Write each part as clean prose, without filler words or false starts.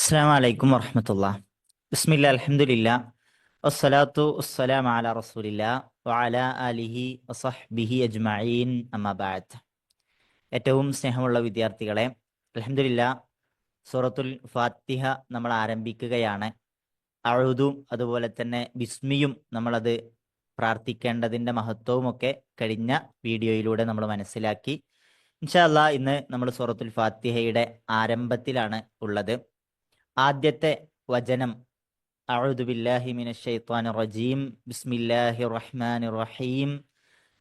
അസ്സലാമു അലൈക്കും വറഹ്മത്തുള്ളാഹി. ബിസ്മില്ലാ അൽഹംദുലില്ലാ വസ്സലാത്തു വസ്സലാമു അലാ റസൂലില്ലാ വഅലാ ആലിഹി വസഹ്ബിഹി അജ്മഈൻ അമ്മാ ബഅദ്. ഏറ്റവും സ്നേഹമുള്ള വിദ്യാർത്ഥികളെ, അൽഹംദുലില്ലാ സൂറത്തുൽ ഫാത്തിഹ നമ്മൾ ആരംഭിക്കുകയാണ്. അഊദും അതുപോലെ തന്നെ ബിസ്മിയും നമ്മളത് പ്രാർത്ഥിക്കേണ്ടതിൻ്റെ മഹത്വവുമൊക്കെ കഴിഞ്ഞ വീഡിയോയിലൂടെ നമ്മൾ മനസ്സിലാക്കി. ഇൻഷാ അല്ലാഹ് ഇന്ന് നമ്മൾ സൂറത്തുൽ ഫാത്തിഹയുടെ ആരംഭത്തിലാണ് ഉള്ളത്. ആദ്യത്തെ വചനം അഊദു ബില്ലാഹി മിനശ് ശൈത്വാനിർ റജീം ബിസ്മില്ലാഹിർ റഹ്മാനിർ റഹീം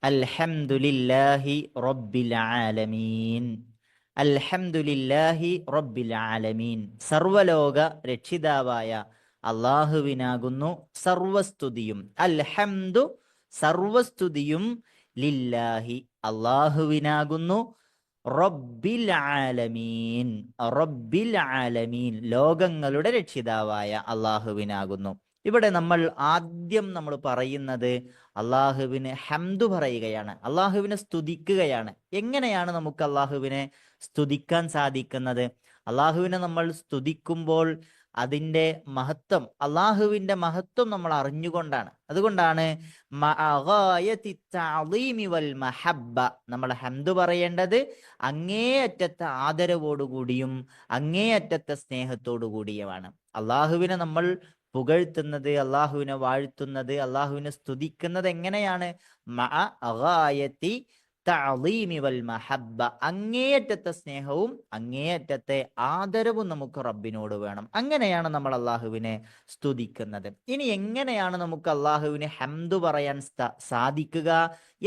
അൽഹംദുലില്ലാഹി റബ്ബിൽ ആലമീൻ. അൽഹംദുലില്ലാഹി റബ്ബിൽ ആലമീൻ. സർവലോക രക്ഷിതാവായ അള്ളാഹുവിനാകുന്നു സർവസ്തുതിയും. അൽഹംദു സർവസ്തുതിയും, ലില്ലാഹി അള്ളാഹുവിനാകുന്നു, റബ്ബിൽ ആലമീൻ റബ്ബിൽ ആലമീൻ ലോകങ്ങളുടെ രക്ഷിതാവായ അള്ളാഹുവിനാകുന്നു. ഇവിടെ നമ്മൾ ആദ്യം പറയുന്നത് അള്ളാഹുവിന് ഹംദ് പറയുകയാണ്, അള്ളാഹുവിനെ സ്തുതിക്കുകയാണ്. എങ്ങനെയാണ് നമുക്ക് അള്ളാഹുവിനെ സ്തുതിക്കാൻ സാധിക്കുന്നത്? അള്ളാഹുവിനെ നമ്മൾ സ്തുതിക്കുമ്പോൾ അതിൻ്റെ മഹത്വം, അള്ളാഹുവിൻ്റെ മഹത്വം നമ്മൾ അറിഞ്ഞുകൊണ്ടാണ്. അതുകൊണ്ടാണ് നമ്മൾ ഹംദ് പറയേണ്ടത് അങ്ങേയറ്റത്തെ ആദരവോടുകൂടിയും അങ്ങേയറ്റത്തെ സ്നേഹത്തോടു കൂടിയുമാണ്. അള്ളാഹുവിനെ നമ്മൾ പുകഴ്ത്തുന്നത്, അള്ളാഹുവിനെ വാഴ്ത്തുന്നത്, അള്ളാഹുവിനെ സ്തുതിക്കുന്നത് എങ്ങനെയാണ്? തഅളീമി വൽ മഹബ്ബ, അങ്ങേയറ്റത്തെ സ്നേഹവും അങ്ങേയറ്റത്തെ ആദരവും നമുക്ക് റബ്ബിനോട് വേണം. അങ്ങനെയാണ് നമ്മൾ അള്ളാഹുവിനെ സ്തുതിക്കുന്നത്. ഇനി എങ്ങനെയാണ് നമുക്ക് അള്ളാഹുവിന് ഹംദ് പറയാൻ സാധിക്കുക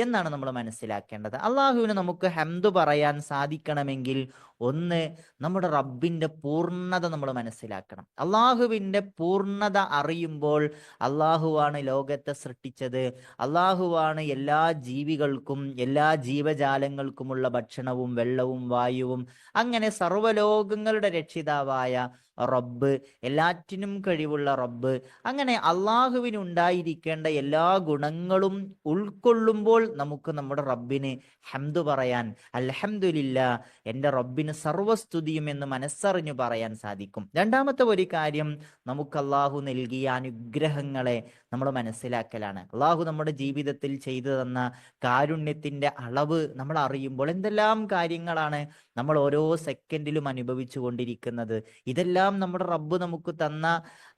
എന്നാണ് നമ്മൾ മനസ്സിലാക്കേണ്ടത്. അള്ളാഹുവിന് നമുക്ക് ഹംദ് പറയാൻ സാധിക്കണമെങ്കിൽ ഒന്ന്, നമ്മുടെ റബ്ബിൻ്റെ പൂർണ്ണത നമ്മൾ മനസ്സിലാക്കണം. അള്ളാഹുവിൻ്റെ പൂർണ്ണത അറിയുമ്പോൾ അള്ളാഹുവാണ് ലോകത്തെ സൃഷ്ടിച്ചത്, അള്ളാഹുവാണ് എല്ലാ ജീവികൾക്കും എല്ലാ ജീവജാലങ്ങൾക്കുമുള്ള ഭക്ഷണവും വെള്ളവും വായുവും, അങ്ങനെ സർവ്വലോകങ്ങളുടെ രക്ഷിതാവായ റബ്ബ്, എല്ലാറ്റിനും കഴിവുള്ള റബ്ബ്. അങ്ങനെ അള്ളാഹുവിനുണ്ടായിരിക്കേണ്ട എല്ലാ ഗുണങ്ങളും ഉൾക്കൊള്ളുമ്പോൾ നമുക്ക് നമ്മുടെ റബ്ബിന് ഹംദ് പറയാൻ, അൽഹംദുലില്ലാ എൻ്റെ റബ്ബിന് സർവസ്തുതിയും എന്ന് മനസ്സറിഞ്ഞു പറയാൻ സാധിക്കും. രണ്ടാമത്തെ ഒരു കാര്യം, നമുക്ക് അള്ളാഹു നൽകിയ അനുഗ്രഹങ്ങളെ നമ്മൾ മനസ്സിലാക്കലാണ്. അള്ളാഹു നമ്മുടെ ജീവിതത്തിൽ ചെയ്തു തന്ന കാരുണ്യത്തിൻ്റെ അളവ് നമ്മൾ അറിയുമ്പോൾ എന്തെല്ലാം കാര്യങ്ങളാണ് നമ്മൾ ഓരോ സെക്കൻഡിലും അനുഭവിച്ചു കൊണ്ടിരിക്കുന്നത്. ഇതെല്ലാം നമ്മുടെ റബ്ബ് നമുക്ക് തന്ന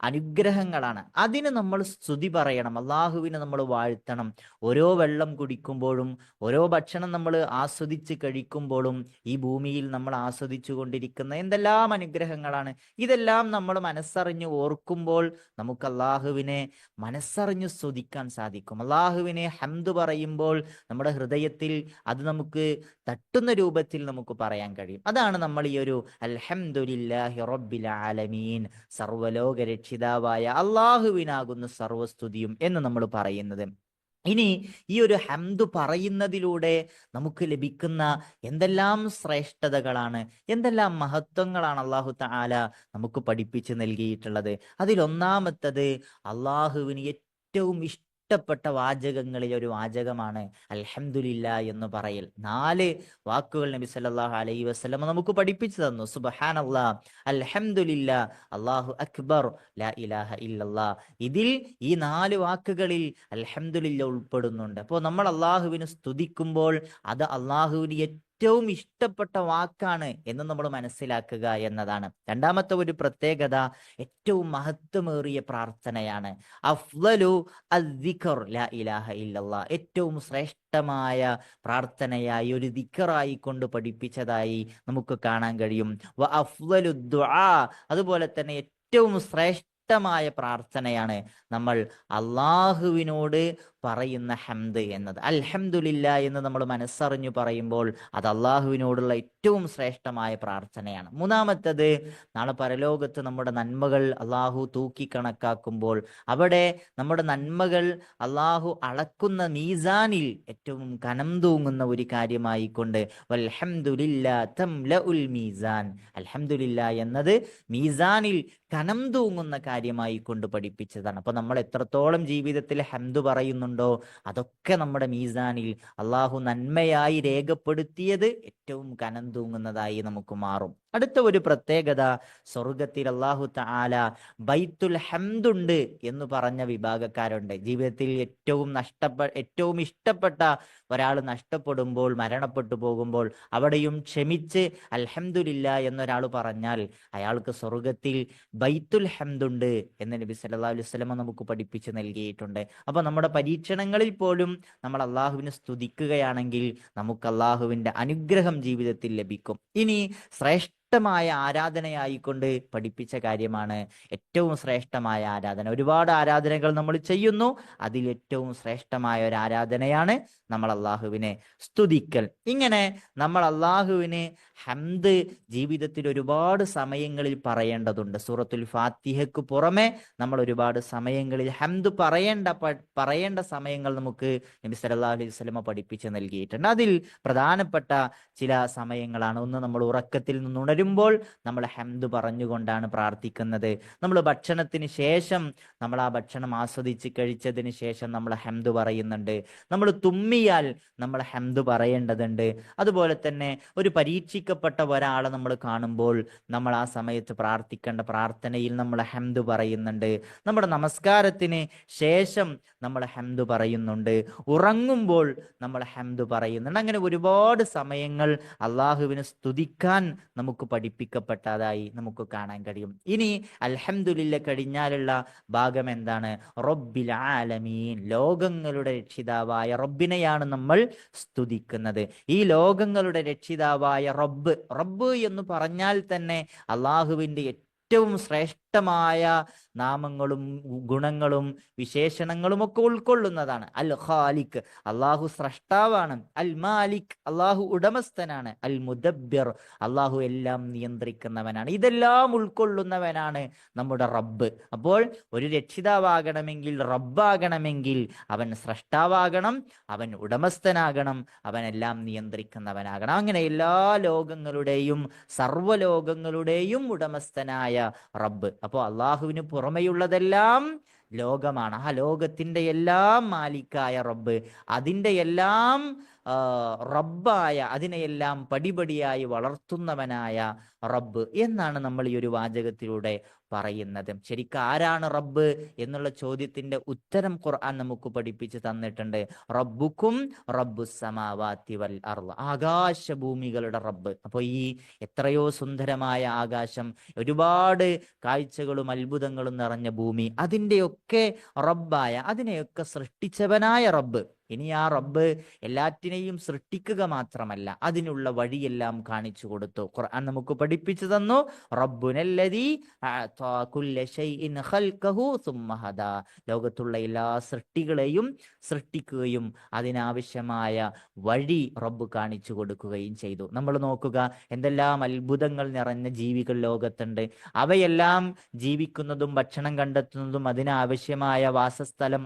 അനുഗ്രഹങ്ങളാണ്. അതിന് നമ്മൾ സ്തുതി പറയണം, അള്ളാഹുവിനെ നമ്മൾ വാഴ്ത്തണം. ഓരോ വെള്ളം കുടിക്കുമ്പോഴും ഓരോ ഭക്ഷണം നമ്മൾ ആസ്വദിച്ച് കഴിക്കുമ്പോഴും ഈ ഭൂമിയിൽ നമ്മൾ ആസ്വദിച്ചു കൊണ്ടിരിക്കുന്ന എന്തെല്ലാം അനുഗ്രഹങ്ങളാണ്. ഇതെല്ലാം നമ്മൾ മനസ്സറിഞ്ഞ് ഓർക്കുമ്പോൾ നമുക്ക് അള്ളാഹുവിനെ മനസ്സറിഞ്ഞ് സ്തുതിക്കാൻ സാധിക്കും. അള്ളാഹുവിനെ ഹംദ് പറയുമ്പോൾ നമ്മുടെ ഹൃദയത്തിൽ അത് നമുക്ക് തട്ടുന്ന രൂപത്തിൽ നമുക്ക് പറയാൻ കഴിയും. അതാണ് നമ്മൾ ഈ ഒരു അൽഹംദുലില്ലാഹി റബ്ബിൽ ആലമീൻ, സർവ്വലോക രക്ഷിതാവായ അള്ളാഹുവിനാകുന്നു സർവസ്തുതിയും എന്ന് നമ്മൾ പറയുന്നത്. ഇനി ഈ ഒരു ഹംദ് പറയുന്നതിലൂടെ നമുക്ക് ലഭിക്കുന്ന എന്തെല്ലാം ശ്രേഷ്ഠതകളാണ്, എന്തെല്ലാം മഹത്വങ്ങളാണ് അല്ലാഹു തആല നമുക്ക് പഠിപ്പിച്ച് നൽകിയിട്ടുള്ളത്. അതിലൊന്നാമത്തത്, അള്ളാഹുവിന് ഏറ്റവും ഇഷ്ടപ്പെട്ട വാചകങ്ങളിൽ ഒരു വാചകമാണ് അൽഹംദുലില്ലാ എന്ന് പറയൽ. 4 വാക്കുകൾ നബി സല്ലല്ലാഹു അലൈഹി വസല്ലം നമുക്ക് പഠിപ്പിച്ചു തന്നു. സുബ്ഹാനല്ലാഹ്, അൽഹംദുലില്ലാ, അല്ലാഹു അക്ബർ, ലാ ഇലാഹ ഇല്ലല്ലാഹ്. ഇതിൽ ഈ 4 വാക്കുകളിൽ അൽഹംദുലില്ലാ ഉൾപ്പെടുന്നുണ്ട്. അപ്പോൾ നമ്മൾ അള്ളാഹുവിനെ സ്തുതിക്കുമ്പോൾ അത് അള്ളാഹുവിന് ഏറ്റവും ഇഷ്ടപ്പെട്ട വാക്കാണ് എന്ന് നമ്മൾ മനസ്സിലാക്കുക എന്നതാണ്. രണ്ടാമത്തെ ഒരു പ്രത്യേകത, ഏറ്റവും മഹത്വമേറിയ പ്രാർത്ഥനയാണ്. അഫ്ളലു അദ്ദിക്ർ ലാ ഇലാഹ ഇല്ലല്ലാഹ്, ഏറ്റവും ശ്രേഷ്ഠമായ പ്രാർത്ഥനയായി ഒരു ദിക്റായി കൊണ്ട് പഠിപ്പിച്ചതായി നമുക്ക് കാണാൻ കഴിയും. വ അഫ്ളലു ദുആ, അതുപോലെ തന്നെ ഏറ്റവും ശ്രേഷ്ഠമായ പ്രാർത്ഥനയാണ് നമ്മൾ അള്ളാഹുവിനോട് പറയുന്ന ഹംദ് എന്നത്. അൽഹംദുലില്ലാ എന്ന് നമ്മൾ മനസ്സറിഞ്ഞു പറയുമ്പോൾ അത് അള്ളാഹുവിനോടുള്ള ഏറ്റവും ശ്രേഷ്ഠമായ പ്രാർത്ഥനയാണ്. മൂന്നാമത്തത്, നാളെ പരലോകത്ത് നമ്മുടെ നന്മകൾ അള്ളാഹു തൂക്കി കണക്കാക്കുമ്പോൾ അവിടെ നമ്മുടെ നന്മകൾ അള്ളാഹു അളക്കുന്ന മീസാനിൽ ഏറ്റവും കനം തൂങ്ങുന്ന ഒരു കാര്യമായിക്കൊണ്ട് വൽഹംദുലില്ലാ തംലഉൽ മീസാൻ, അൽഹംദുലില്ലാ എന്നത് മീസാനിൽ കനം തൂങ്ങുന്ന കാര്യമായി കൊണ്ട് പഠിപ്പിച്ചതാണ്. അപ്പൊ നമ്മൾ എത്രത്തോളം ജീവിതത്തിൽ ഹംദ് പറയുന്നുണ്ടോ അതൊക്കെ നമ്മുടെ മീസാനിൽ അള്ളാഹു നന്മയായി രേഖപ്പെടുത്തിയത് ഏറ്റവും കനം തൂങ്ങുന്നതായി നമുക്ക് മാറും. അടുത്ത ഒരു പ്രത്യേകത, സ്വർഗത്തിൽ അല്ലാഹു തആല ബൈത്തുൽ ഹംദുണ്ട് എന്ന് പറഞ്ഞ വിഭാഗക്കാരുണ്ട്. ജീവിതത്തിൽ ഏറ്റവും ഇഷ്ടപ്പെട്ട ഒരാൾ നഷ്ടപ്പെടുമ്പോൾ, മരണപ്പെട്ടു പോകുമ്പോൾ അവിടെയും ക്ഷമിച്ച് അൽഹംദുലില്ലാ എന്നൊരാൾ പറഞ്ഞാൽ അയാൾക്ക് സ്വർഗത്തിൽ ബൈത്തുൽ ഹംദുണ്ട് എന്ന് നബി സല്ലല്ലാഹു അലൈഹി വസല്ലം നമുക്ക് പഠിപ്പിച്ച് നൽകിയിട്ടുണ്ട്. അപ്പൊ നമ്മുടെ പരീക്ഷണങ്ങളിൽ പോലും നമ്മൾ അള്ളാഹുവിനെ സ്തുതിക്കുകയാണെങ്കിൽ നമുക്ക് അള്ളാഹുവിന്റെ അനുഗ്രഹം ജീവിതത്തിൽ ലഭിക്കും. ഇനി ശ്രേഷ്ഠമായ ആരാധനയായിക്കൊണ്ട് പഠിപ്പിച്ച കാര്യമാണ് ഏറ്റവും ശ്രേഷ്ഠമായ ആരാധന. ഒരുപാട് ആരാധനകൾ നമ്മൾ ചെയ്യുന്നു, അതിൽ ഏറ്റവും ശ്രേഷ്ഠമായ ഒരു ആരാധനയാണ് നമ്മൾ അള്ളാഹുവിനെ സ്തുതിക്കൽ. ഇങ്ങനെ നമ്മൾ അള്ളാഹുവിന് ഹംദ് ജീവിതത്തിൽ ഒരുപാട് സമയങ്ങളിൽ പറയേണ്ടതുണ്ട്. സൂറത്തുൽ ഫാത്തിഹയ്ക്ക് പുറമെ നമ്മൾ ഒരുപാട് സമയങ്ങളിൽ ഹംദ് പറയേണ്ട സമയങ്ങൾ നമുക്ക് നബി സല്ലല്ലാഹു അലൈഹി വസല്ലം പഠിപ്പിച്ച് നൽകിയിട്ടുണ്ട്. അതിൽ പ്രധാനപ്പെട്ട ചില സമയങ്ങളാണ്. ഒന്ന്, നമ്മൾ ഉറക്കത്തിൽ നിന്ന് ഉണരുമ്പോൾ നമ്മൾ ഹംദ് പറഞ്ഞുകൊണ്ടാണ് പ്രാർത്ഥിക്കുന്നത്. നമ്മൾ ഭക്ഷണത്തിന് ശേഷം നമ്മൾ ആ ഭക്ഷണം ആസ്വദിച്ച് കഴിച്ചതിന് ശേഷം നമ്മൾ ഹംദ് പറയുന്നുണ്ട്. നമ്മൾ തുമ്മിയാൽ നമ്മൾ ഹംദ് പറയേണ്ടതുണ്ട്. അതുപോലെ തന്നെ ഒരു പരീക്ഷിക്കപ്പെട്ട ഒരാളെ നമ്മൾ കാണുമ്പോൾ നമ്മൾ ആ സമയത്ത് പ്രാർത്ഥിക്കേണ്ട പ്രാർത്ഥനയിൽ നമ്മൾ ഹംദ് പറയുന്നുണ്ട്. നമ്മുടെ നമസ്കാരത്തിന് ശേഷം നമ്മൾ ഹംദ് പറയുന്നുണ്ട്. ഉറങ്ങുമ്പോൾ നമ്മൾ ഹംദ് പറയുന്നുണ്ട്. അങ്ങനെ ഒരുപാട് സമയങ്ങൾ അള്ളാഹുവിനെ സ്തുതിക്കാൻ നമുക്ക് പഠിപ്പിക്കപ്പെട്ടതായി നമുക്ക് കാണാൻ കഴിയും. ഇനി അൽഹംദുലില്ല കഴിഞ്ഞാലുള്ള ഭാഗം എന്താണ്? റബ്ബിൽ ആലമീൻ, ലോകങ്ങളുടെ രക്ഷിതാവായ റബ്ബിനെയാണ് നമ്മൾ സ്തുതിക്കുന്നത്. ഈ ലോകങ്ങളുടെ രക്ഷിതാവായ റബ്ബ് എന്ന് പറഞ്ഞാൽ തന്നെ അള്ളാഹുവിന്റെ ഏറ്റവും ശ്രേഷ്ഠമായ നാമങ്ങളും ഗുണങ്ങളും വിശേഷണങ്ങളും ഒക്കെ ഉൾക്കൊള്ളുന്നതാണ്. അൽ ഖാലിഖ്, അള്ളാഹു സ്രഷ്ടാവാണ്. അൽ മാലിക്, അള്ളാഹു ഉടമസ്ഥനാണ്. അൽ മുദബ്ബിർ, അള്ളാഹു എല്ലാം നിയന്ത്രിക്കുന്നവനാണ്. ഇതെല്ലാം ഉൾക്കൊള്ളുന്നവനാണ് നമ്മുടെ റബ്ബ്. അപ്പോൾ ഒരു രക്ഷിതാവാകണമെങ്കിൽ, റബ്ബാകണമെങ്കിൽ അവൻ സ്രഷ്ടാവാകണം, അവൻ ഉടമസ്ഥനാകണം, അവൻ എല്ലാം നിയന്ത്രിക്കുന്നവനാകണം. അങ്ങനെ എല്ലാ ലോകങ്ങളുടെയും സർവ്വലോകങ്ങളുടെയും ഉടമസ്ഥനായ റബ്ബ്. അപ്പോൾ അള്ളാഹുവിന് പുറമെയുള്ളതെല്ലാം ലോകമാണ്. ആ ലോകത്തിന്റെ എല്ലാം മാലിക്കായ റബ്ബ്, അതിൻ്റെ എല്ലാം റബ്ബായ, അതിനെയെല്ലാം പടിപടിയായി വളർത്തുന്നവനായ റബ്ബ് എന്നാണ് നമ്മൾ ഈ ഒരു വാചകത്തിലൂടെ പറയുന്നത്. ശരിക്കും ആരാണ് റബ്ബ് എന്നുള്ള ചോദ്യത്തിന്റെ ഉത്തരം ഖുർആൻ നമുക്ക് പഠിപ്പിച്ച് തന്നിട്ടുണ്ട്. റബ്ബുക്കും റബ്ബുസ് സമാവാതി വൽ അർള്, ആകാശഭൂമികളുടെ റബ്ബ്. അപ്പോൾ ഈ എത്രയോ സുന്ദരമായ ആകാശം, ഒരുപാട് കാഴ്ചകളും അത്ഭുതങ്ങളും നിറഞ്ഞ ഭൂമി, അതിൻ്റെയൊക്കെ റബ്ബായ, അതിനെയൊക്കെ സൃഷ്ടിച്ചവനായ റബ്ബ്. ഇനി ആ റബ്ബ് എല്ലാറ്റിനെയും സൃഷ്ടിക്കുക മാത്രമല്ല, അതിനുള്ള വഴിയെല്ലാം കാണിച്ചു കൊടുത്തു. ഖുർആൻ നമുക്ക് പഠിപ്പിച്ചു തന്നു, റബ്ബുനല്ലദീ അഅതാ കുല്ല ശൈഇൻ ഖൽഖഹു സുമ്മ ഹദാ, ലോകത്തുള്ള എല്ലാ സൃഷ്ടികളെയും സൃഷ്ടിക്കുകയും അതിനാവശ്യമായ വഴി റബ്ബ് കാണിച്ചു കൊടുക്കുകയും ചെയ്തു. നമ്മൾ നോക്കുക, എന്തെല്ലാം അത്ഭുതങ്ങൾ നിറഞ്ഞ ജീവികൾ ലോകത്തുണ്ട്. അവയെല്ലാം ജീവിക്കുന്നതും ഭക്ഷണം കണ്ടെത്തുന്നതും അതിനാവശ്യമായ വാസസ്ഥലം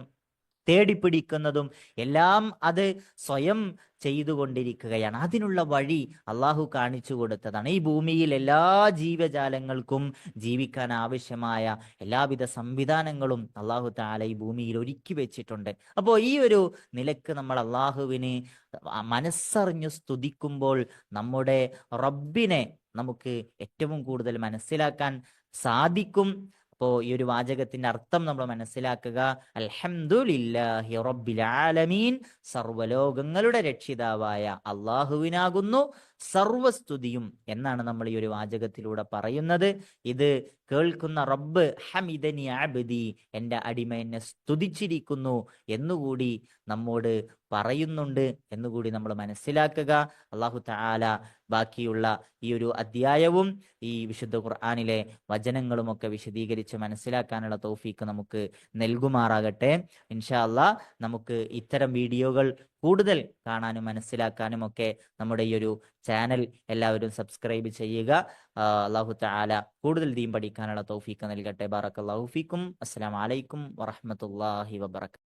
തേടിപ്പിടിക്കുന്നതും എല്ലാം അത് സ്വയം ചെയ്തുകൊണ്ടിരിക്കുകയാണ്. അതിനുള്ള വഴി അള്ളാഹു കാണിച്ചു കൊടുത്തതാണ്. ഈ ഭൂമിയിൽ എല്ലാ ജീവജാലങ്ങൾക്കും ജീവിക്കാൻ ആവശ്യമായ എല്ലാവിധ സംവിധാനങ്ങളും അള്ളാഹു തആല ഈ ഭൂമിയിൽ ഒരുക്കി വെച്ചിട്ടുണ്ട്. അപ്പോൾ ഈ ഒരു നിലക്ക് നമ്മൾ അള്ളാഹുവിനെ മനസ്സറിഞ്ഞു സ്തുതിക്കുമ്പോൾ നമ്മുടെ റബ്ബിനെ നമുക്ക് ഏറ്റവും കൂടുതൽ മനസ്സിലാക്കാൻ സാധിക്കും. അപ്പോൾ ഈ ഒരു വാചകത്തിന്റെ അർത്ഥം നമ്മൾ മനസ്സിലാക്കുക, അൽഹംദുലില്ലാഹി റബ്ബിൽ ആലമീൻ, സർവ്വലോകങ്ങളുടെ രക്ഷിതാവായ അള്ളാഹുവിനാകുന്നു സർവസ്തുതിയും എന്നാണ് നമ്മൾ ഈ ഒരു വാചകത്തിലൂടെ പറയുന്നത്. ഇത് കേൾക്കുന്ന റബ്ബ് ഹമിദനി അബ്ദി, എൻ്റെ അടിമ എന്നെ സ്തുതിച്ചിരിക്കുന്നു എന്നുകൂടി നമ്മോട് പറയുന്നുണ്ട് എന്നുകൂടി നമ്മൾ മനസ്സിലാക്കുക. അള്ളാഹു തആല ബാക്കിയുള്ള ഈ ഒരു അധ്യായവും ഈ വിശുദ്ധ ഖുർആനിലെ വചനങ്ങളുമൊക്കെ വിശദീകരിച്ച് മനസ്സിലാക്കാനുള്ള തൗഫീക്ക് നമുക്ക് നൽകുമാറാകട്ടെ. ഇൻഷാ അല്ലാഹ് നമുക്ക് ഇത്തരം വീഡിയോകൾ കൂടുതൽ കാണാനും മനസ്സിലാക്കാനും ഒക്കെ നമ്മുടെ ഈ ഒരു ചാനൽ എല്ലാവരും സബ്സ്ക്രൈബ് ചെയ്യുക. അല്ലാഹു തആല കൂടുതൽ ദീൻ പഠിക്കാനുള്ള തൗഫീക്ക് നൽകട്ടെ. ബാറക്കല്ലാഹു ഫീക്കും. അസ്സലാമു അലൈക്കും വറഹ്മത്തുള്ളാഹി വബറകാതുഹു.